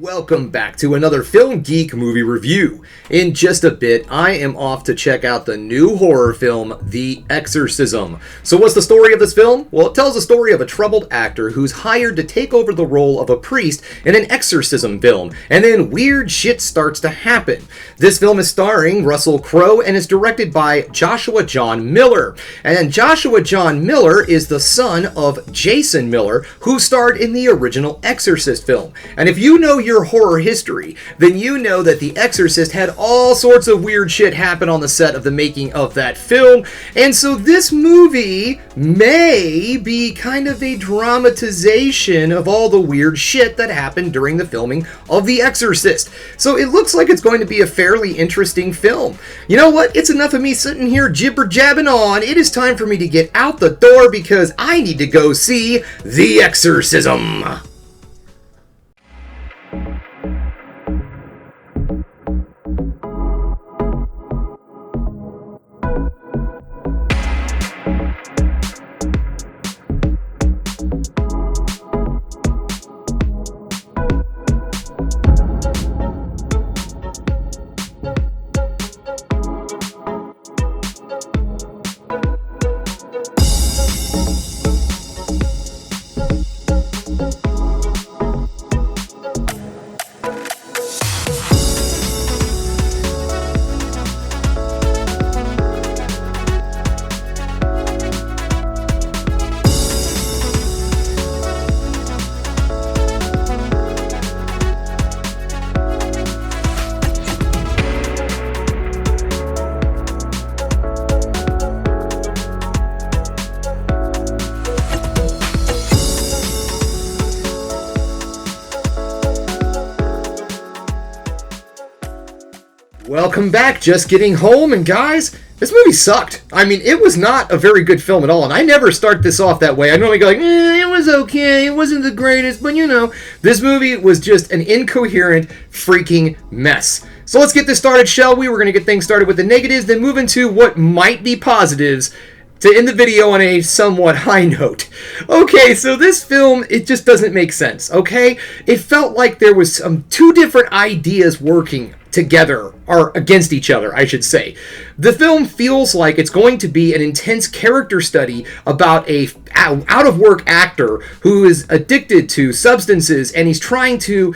welcome back to another Film Geek Movie review. In just a bit, I am off to check out the new horror film, The Exorcism. So what's the story of this film? Well, it tells the story of a troubled actor who's hired to take over the role of a priest in an exorcism film, and then weird shit starts to happen. This film is starring Russell Crowe and is directed by Joshua John Miller. And Joshua John Miller is the son of Jason Miller, who starred in the original Exorcist film. And if you know your horror history, then you know that The Exorcist had all sorts of weird shit happen on the set of the making of that film. And so this movie may be kind of a dramatization of all the weird shit that happened during the filming of The Exorcist. So it looks like it's going to be a fairly interesting film. You know what? It's enough of me sitting here jibber-jabbing on. It is time for me to get out the door because I need to go see The Exorcism. Welcome back, just getting home, and guys, this movie sucked. I mean, it was not a very good film at all, and I never start this off that way. I normally go like, it was okay, it wasn't the greatest, but you know, this movie was just an incoherent freaking mess. So let's get this started, shall we? We're going to get things started with the negatives, then move into what might be positives to end the video on a somewhat high note. Okay, so this film, it just doesn't make sense, okay? It felt like there was two different ideas working together, or against each other, I should say. The film feels like it's going to be an intense character study about a out-of-work actor who is addicted to substances, and he's trying to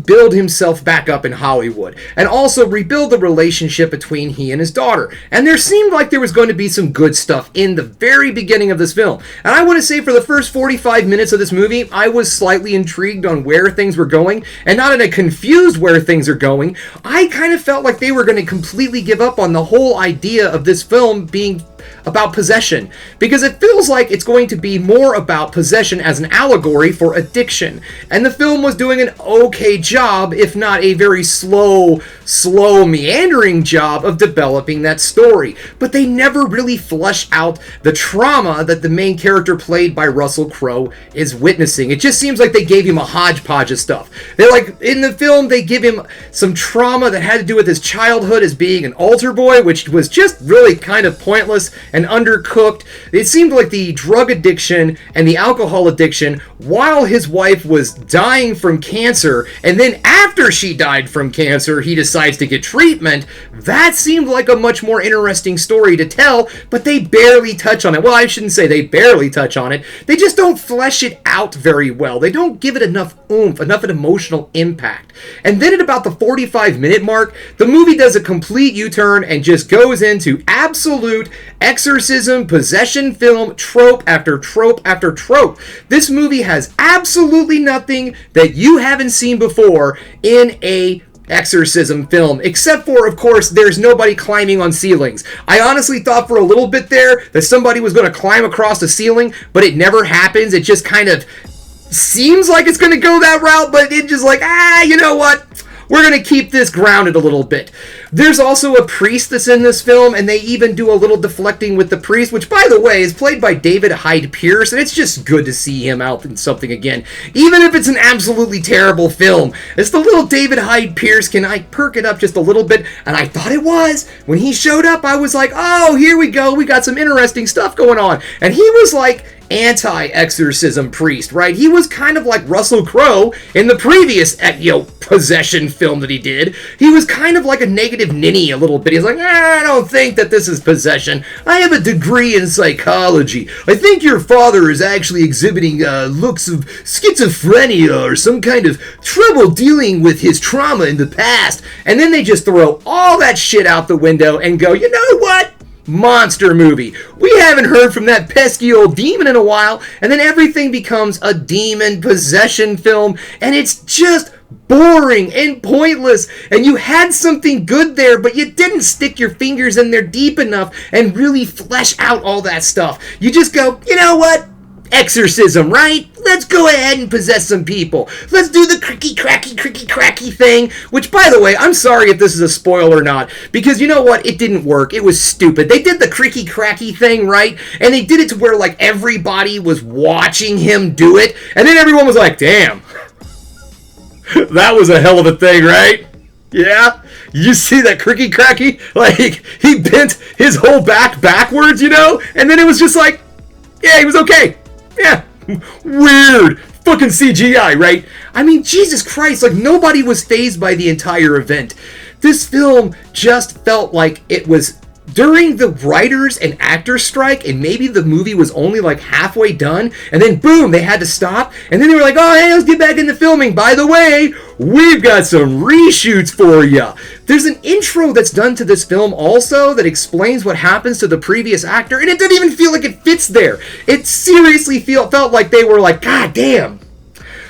build himself back up in Hollywood, and also rebuild the relationship between he and his daughter. And there seemed like there was going to be some good stuff in the very beginning of this film. And I want to say for the first 45 minutes of this movie, I was slightly intrigued on where things were going, and not in a confused where things are going. I kind of felt like they were going to completely give up on the whole idea of this film being about possession, because it feels like it's going to be more about possession as an allegory for addiction, and the film was doing an okay job, if not a very slow meandering job of developing that story, but they never really flesh out the trauma that the main character played by Russell Crowe is witnessing. It just seems like they gave him a hodgepodge of stuff. They're like, in the film, they give him some trauma that had to do with his childhood as being an altar boy, which was just really kind of pointless and undercooked. It seemed like the drug addiction and the alcohol addiction while his wife was dying from cancer, and then after she died from cancer, he decides to get treatment. That seemed like a much more interesting story to tell, but they barely touch on it. Well, I shouldn't say they barely touch on it. They just don't flesh it out very well. They don't give it enough oomph, enough an emotional impact. And then at about the 45-minute mark, the movie does a complete U-turn and just goes into absolute exorcism, possession film, trope after trope after trope. This movie has absolutely nothing that you haven't seen before in a exorcism film, except for, of course, there's nobody climbing on ceilings. I honestly thought for a little bit there that somebody was going to climb across the ceiling, but it never happens. It just kind of seems like it's going to go that route, but it just like, you know what? We're going to keep this grounded a little bit. There's also a priest that's in this film, and they even do a little deflecting with the priest, which, by the way, is played by David Hyde Pierce, and it's just good to see him out in something again, even if it's an absolutely terrible film. It's the little David Hyde Pierce. Can I perk it up just a little bit? And I thought it was. When he showed up, I was like, oh, here we go. We got some interesting stuff going on. And he was like anti-exorcism priest, right? He was kind of like Russell Crowe in the previous, possession film that he did. He was kind of like a negative ninny a little bit. He's like, I don't think that this is possession. I have a degree in psychology. I think your father is actually exhibiting looks of schizophrenia or some kind of trouble dealing with his trauma in the past. And then they just throw all that shit out the window and go, you know what? Monster movie. We haven't heard from that pesky old demon in a while, and then everything becomes a demon possession film, and it's just boring and pointless, and you had something good there, but you didn't stick your fingers in there deep enough and really flesh out all that stuff. You just go, you know what? Exorcism, right? Let's go ahead and possess some people. Let's do the cricky cracky thing, which, by the way, I'm sorry if this is a spoiler or not, because you know what? It didn't work. It was stupid. They did the cricky cracky thing, right? And they did it to where, like, everybody was watching him do it, and then everyone was like, damn, that was a hell of a thing, right? Yeah? You see that cricky cracky? Like, he bent his whole back backwards, you know? And then it was just like, yeah, he was okay. Yeah, weird. Fucking CGI, right? I mean, Jesus Christ, like, nobody was fazed by the entire event. This film just felt like it was during the writers and actors strike, and maybe the movie was only like halfway done, and then boom, they had to stop, and then they were like, oh, hey, let's get back into filming. By the way, we've got some reshoots for you. There's an intro that's done to this film also that explains what happens to the previous actor, and it didn't even feel like it fits there. It seriously felt like they were like, God damn,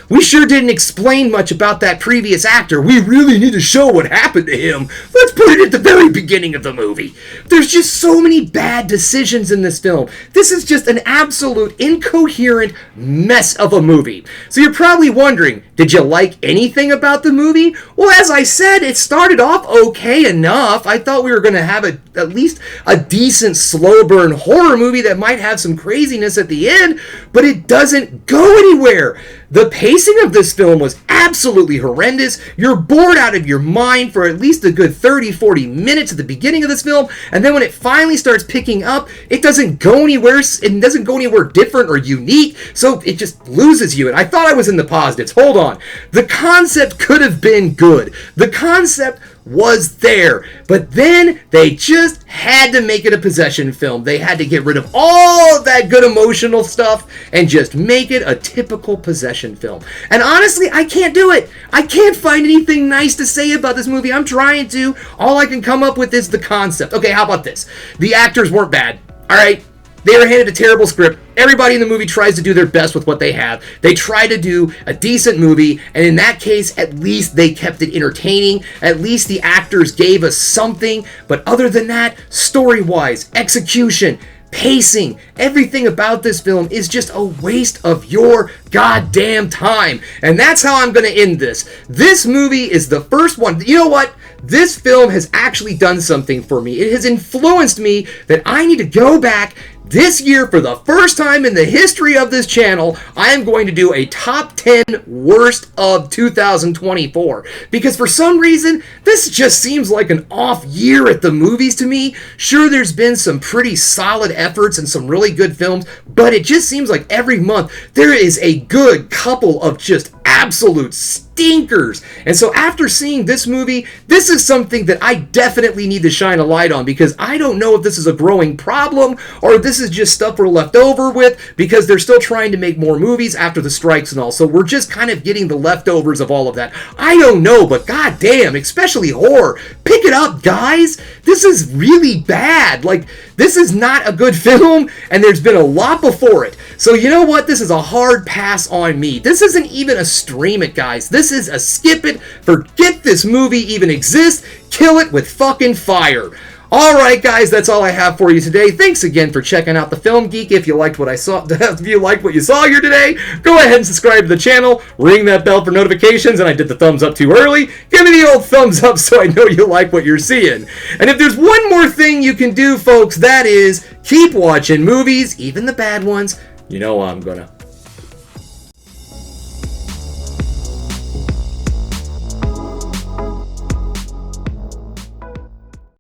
we sure didn't explain much about that previous actor. We really need to show what happened to him. Let's put it at the very beginning of the movie. There's just so many bad decisions in this film. This is just an absolute incoherent mess of a movie. So you're probably wondering, did you like anything about the movie? Well, as I said, it started off okay enough. I thought we were going to have at least a decent slow burn horror movie that might have some craziness at the end, but it doesn't go anywhere. The pacing of this film was absolutely horrendous. You're bored out of your mind for at least a good 30-40 minutes at the beginning of this film, and then when it finally starts picking up, it doesn't go anywhere. It doesn't go anywhere different or unique, so it just loses you. And I thought I was in the positives. Hold on. The concept could have been good. The concept was there, but then they just had to make it a possession film. They had to get rid of all of that good emotional stuff and just make it a typical possession film. And honestly, I can't do it. I can't find anything nice to say about this movie. I'm trying to. All I can come up with is the concept. Okay, how about this? The actors weren't bad. All right. They were handed a terrible script. Everybody in the movie tries to do their best with what they have. They try to do a decent movie, and in that case, at least they kept it entertaining. At least the actors gave us something. But other than that, story-wise, execution, pacing, everything about this film is just a waste of your goddamn time. And that's how I'm going to end this. This movie is the first one. You know what? This film has actually done something for me. It has influenced me that I need to go back this year, for the first time in the history of this channel, I am going to do a top 10 worst of 2024. Because for some reason, this just seems like an off year at the movies to me. Sure, there's been some pretty solid efforts and some really good films, but it just seems like every month there is a good couple of just absolute stinkers. And so after seeing this movie, this is something that I definitely need to shine a light on, because I don't know if this is a growing problem or if this is just stuff we're left over with because they're still trying to make more movies after the strikes and all. So we're just kind of getting the leftovers of all of that. I don't know, but goddamn, especially horror. Pick it up, guys. This is really bad. Like, this is not a good film, and there's been a lot before it. So you know what? This is a hard pass on me. This isn't even a stream it, guys. This is a skip it, forget this movie even exists, kill it with fucking fire. Alright guys, that's all I have for you today. Thanks again for checking out the Film Geek. If you liked what I saw, if you liked what you saw here today, go ahead and subscribe to the channel, ring that bell for notifications, and I did the thumbs up too early. Give me the old thumbs up so I know you like what you're seeing. And if there's one more thing you can do, folks, that is keep watching movies, even the bad ones. You know I'm gonna.